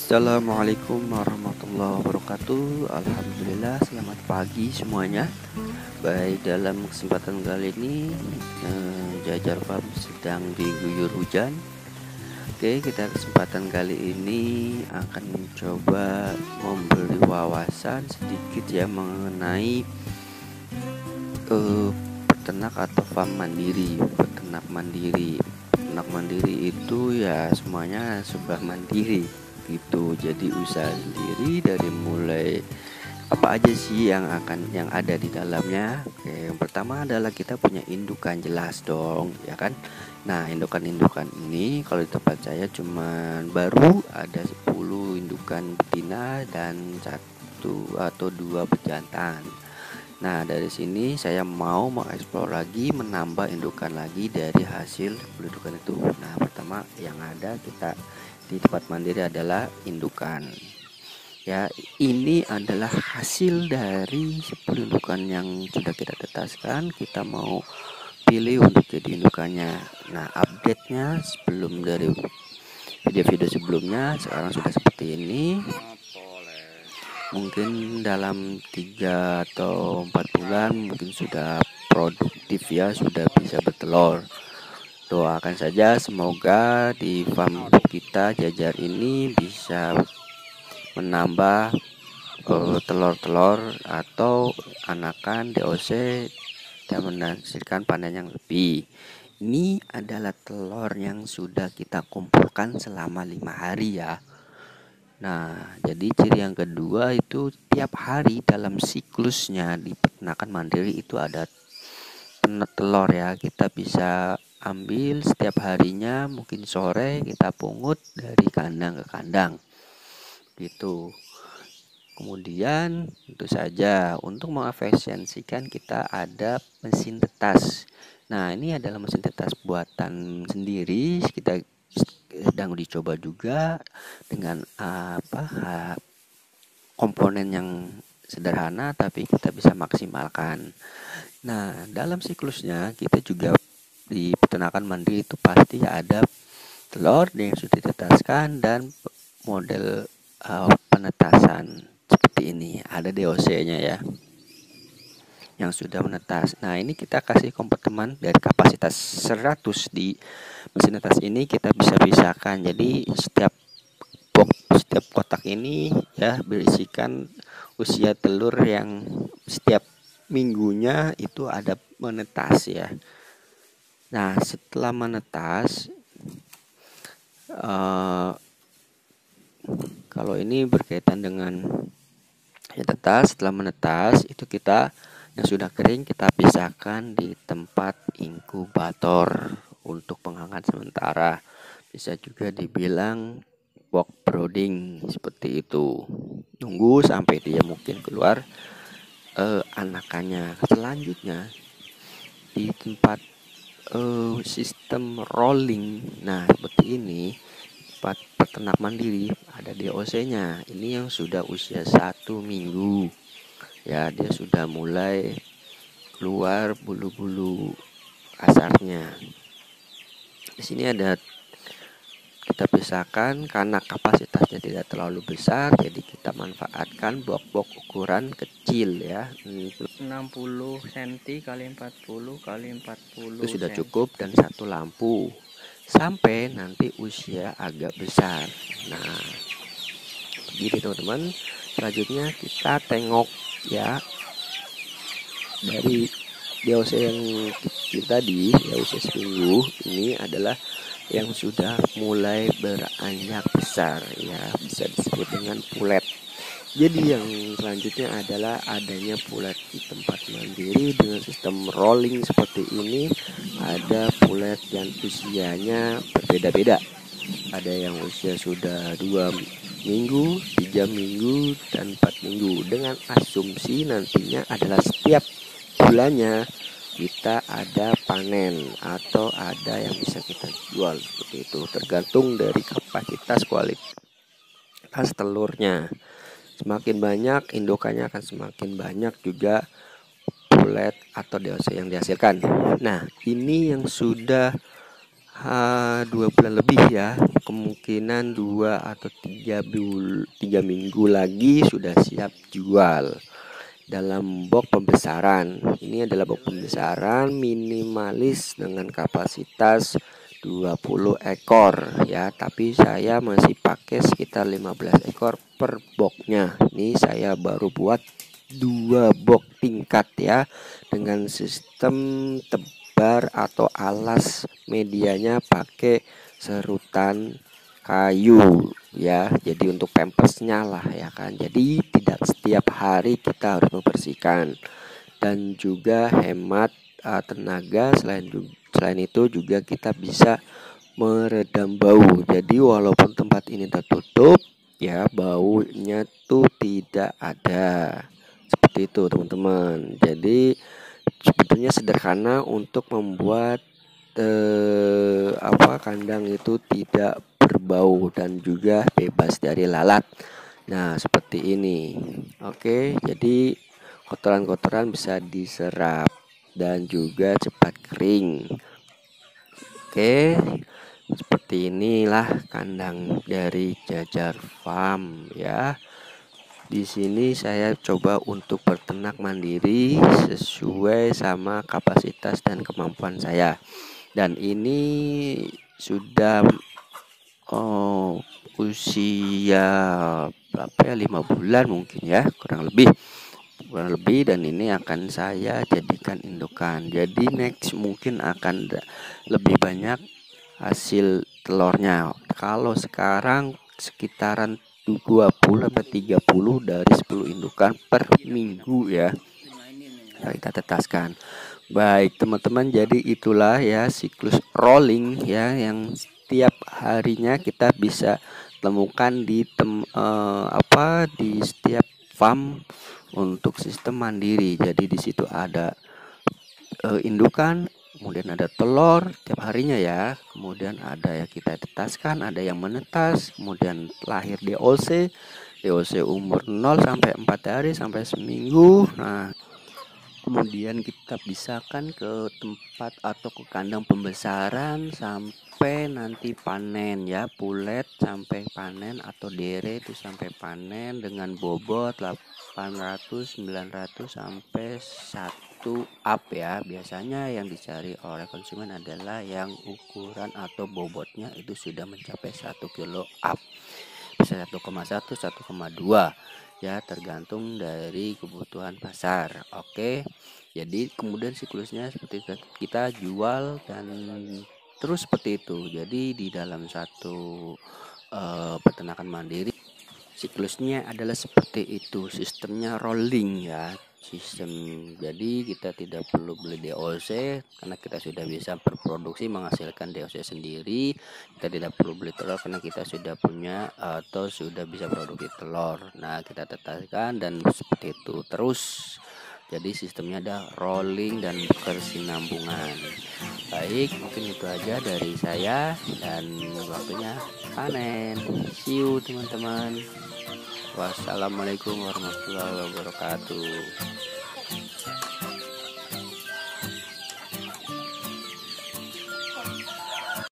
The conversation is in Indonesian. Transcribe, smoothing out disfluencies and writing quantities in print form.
Assalamualaikum warahmatullahi wabarakatuh. Alhamdulillah, selamat pagi semuanya. Baik, dalam kesempatan kali ini Jajar Farm sedang diguyur hujan. Oke, kita kesempatan kali ini akan mencoba memberi wawasan sedikit ya mengenai peternak atau farm mandiri. Peternak mandiri itu ya semuanya serba mandiri gitu. Jadi usaha sendiri dari mulai apa aja sih yang ada di dalamnya. Oke, yang pertama adalah kita punya indukan, jelas dong ya kan. Nah, indukan ini kalau di tempat saya cuman baru ada 10 indukan betina dan satu atau dua bejantan. Nah, dari sini saya mau mengeksplor lagi, menambah indukan lagi dari hasil indukan itu. Nah, pertama yang ada kita di tempat mandiri adalah indukan. Ya, ini adalah hasil dari 10 indukan yang sudah kita tetaskan. Kita mau pilih untuk jadi indukannya. Nah, update-nya sebelum dari video-video sebelumnya sekarang sudah seperti ini. Mungkin dalam 3 atau 4 bulan mungkin sudah produktif ya, sudah bisa bertelur. Doakan saja semoga di farm kita Jajar ini bisa menambah telur-telur atau anakan DOC dan menghasilkan panen yang lebih. Ini adalah telur yang sudah kita kumpulkan selama 5 hari ya. Nah, jadi ciri yang kedua itu tiap hari dalam siklusnya di peternakan mandiri itu ada telur ya. Kita bisa ambil setiap harinya, mungkin sore kita pungut dari kandang ke kandang gitu. Kemudian tentu saja untuk mengefisiensikan kita ada mesin tetas. Nah, ini adalah mesin tetas buatan sendiri, kita sedang dicoba juga dengan komponen yang sederhana tapi kita bisa maksimalkan. Nah, dalam siklusnya kita juga di peternakan mandiri itu pasti ada telur yang sudah ditetaskan dan model penetasan seperti ini. Ada DOC-nya ya yang sudah menetas. Nah, ini kita kasih kompartemen dari kapasitas 100 di mesin netas ini kita bisa pisahkan. Jadi setiap kotak ini ya berisikan usia telur yang setiap minggunya itu ada menetas ya. Nah, setelah menetas kalau ini berkaitan dengan ya setelah menetas itu kita yang sudah kering kita pisahkan di tempat inkubator untuk penghangat sementara. Bisa juga dibilang box brooding seperti itu. Tunggu sampai dia mungkin keluar anakannya. Selanjutnya di tempat sistem rolling. Nah, seperti ini peternak mandiri ada DOC-nya. Ini yang sudah usia 1 minggu. Ya, dia sudah mulai keluar bulu-bulu kasarnya. Di sini ada kita pisahkan karena kapasitasnya tidak terlalu besar, jadi kita manfaatkan box ukuran kecil ya. 60 cm kali 40 kali 40 itu sudah cm. cukup dan satu lampu sampai nanti usia agak besar. Nah, begini teman-teman. Selanjutnya kita tengok ya dari DOC yang kecil tadi ya usia seminggu ini adalah yang sudah mulai beranjak besar ya, bisa disebut dengan pulet. Jadi yang selanjutnya adalah adanya pulet di tempat mandiri dengan sistem rolling seperti ini. Ada pulet yang usianya berbeda-beda. Ada yang usia sudah 2 minggu, 3 minggu, dan 4 minggu. Dengan asumsi nantinya adalah setiap bulannya kita ada panen atau ada yang bisa kita jual seperti itu. Tergantung dari kapasitas kualitas telurnya. Semakin banyak indukannya akan semakin banyak juga pulet atau DOC yang dihasilkan. Nah, ini yang sudah 2 bulan lebih ya kemungkinan 2 atau 3 minggu lagi sudah siap jual dalam box pembesaran. Ini adalah box pembesaran minimalis dengan kapasitas 20 ekor ya, tapi saya masih pakai sekitar 15 ekor per boxnya. Ini saya baru buat 2 box tingkat ya, dengan sistem tebar atau alas medianya pakai serutan kayu ya, jadi untuk pampersnya lah ya kan. Jadi tidak setiap hari kita harus membersihkan, dan juga hemat tenaga. Selain itu juga kita bisa meredam bau. Jadi walaupun tempat ini tertutup ya, baunya tuh tidak ada. Seperti itu teman-teman. Jadi sebetulnya sederhana untuk membuat kandang itu tidak berbau dan juga bebas dari lalat. Nah, seperti ini. Oke, jadi kotoran-kotoran bisa diserap dan juga cepat kering. Oke, seperti inilah kandang dari Jajar Farm ya. Di sini saya coba untuk berternak mandiri sesuai sama kapasitas dan kemampuan saya. Dan ini sudah usia berapa ya, 5 bulan mungkin ya, kurang lebih, dan ini akan saya jadikan indukan. Jadi next mungkin akan lebih banyak hasil telurnya. Kalau sekarang sekitaran 20 sampai 30 dari 10 indukan per minggu ya, kita tetaskan. Baik teman-teman, jadi itulah ya siklus rolling ya, yang setiap harinya kita bisa temukan di setiap farm untuk sistem mandiri. Jadi di situ ada indukan, kemudian ada telur tiap harinya ya, kemudian ada yang kita tetaskan, ada yang menetas, kemudian lahir DOC umur 0 sampai 4 hari sampai seminggu. Nah, kemudian kita pisahkan ke tempat atau ke kandang pembesaran sampai nanti panen ya, pulet sampai panen atau dere itu sampai panen dengan bobot 800, 900 sampai 1 up ya. Biasanya yang dicari oleh konsumen adalah yang ukuran atau bobotnya itu sudah mencapai 1 kilo up, bisa 1,1, 1,2 ya, tergantung dari kebutuhan pasar. Oke, jadi kemudian siklusnya seperti kita jual dan terus seperti itu. Jadi di dalam satu peternakan mandiri siklusnya adalah seperti itu, sistemnya rolling ya, sistem. Jadi kita tidak perlu beli DOC karena kita sudah bisa berproduksi menghasilkan DOC sendiri. Kita tidak perlu beli telur karena kita sudah punya atau sudah bisa produksi telur. Nah, kita tetaskan dan seperti itu terus. Jadi sistemnya ada rolling dan berkesinambungan. Baik, mungkin itu aja dari saya dan waktunya panen. See you teman-teman. Wassalamualaikum warahmatullahi wabarakatuh.